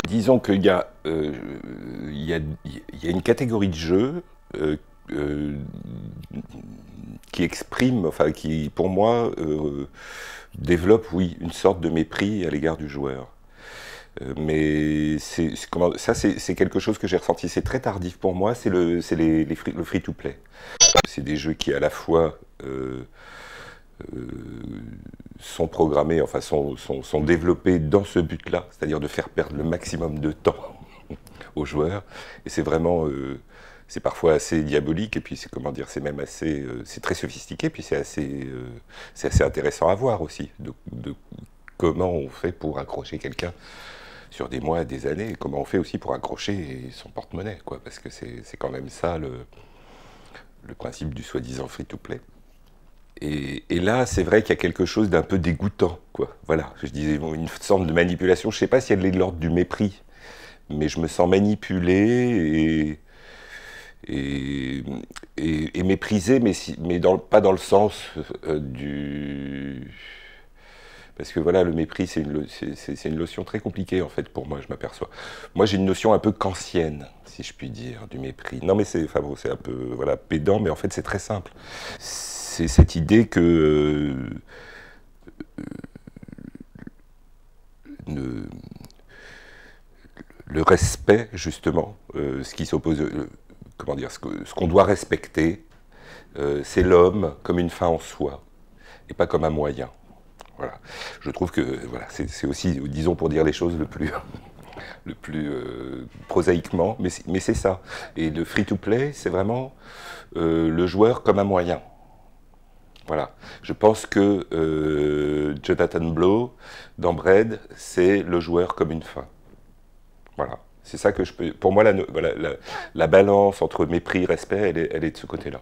Disons qu'il y a, une catégorie de jeux qui exprime, enfin qui pour moi développe, oui, une sorte de mépris à l'égard du joueur. Mais ça c'est quelque chose que j'ai ressenti, c'est très tardif pour moi, c'est le free-to-play. C'est des jeux qui à la fois sont programmés, enfin sont développés dans ce but-là, c'est-à-dire de faire perdre le maximum de temps aux joueurs. Et c'est vraiment, c'est parfois assez diabolique, et puis c'est comment dire, c'est même assez, c'est très sophistiqué, puis c'est assez intéressant à voir aussi, de comment on fait pour accrocher quelqu'un sur des mois, des années, et comment on fait aussi pour accrocher son porte-monnaie, quoi, parce que c'est quand même ça le principe du soi-disant free-to-play. Et là, c'est vrai qu'il y a quelque chose d'un peu dégoûtant, quoi. Voilà, je disais, bon, une sorte de manipulation. Je ne sais pas si elle est de l'ordre du mépris, mais je me sens manipulé et méprisé, mais pas dans le sens du... Parce que voilà, le mépris, c'est une notion très compliquée, en fait, pour moi, je m'aperçois. Moi, j'ai une notion un peu kantienne, si je puis dire, du mépris. Non, mais c'est enfin, bon, un peu voilà, pédant, mais en fait, c'est très simple. C'est cette idée que le respect, justement, ce qui s'oppose, comment dire, ce qu'on doit respecter, c'est l'homme comme une fin en soi, et pas comme un moyen. Voilà. Je trouve que voilà, c'est aussi, disons pour dire les choses le plus prosaïquement, mais c'est ça. Et le free-to-play, c'est vraiment le joueur comme un moyen. Voilà. Je pense que Jonathan Blow, dans Braid, c'est le joueur comme une fin. Voilà. C'est ça que je peux... Pour moi, la balance entre mépris et respect, elle est de ce côté-là.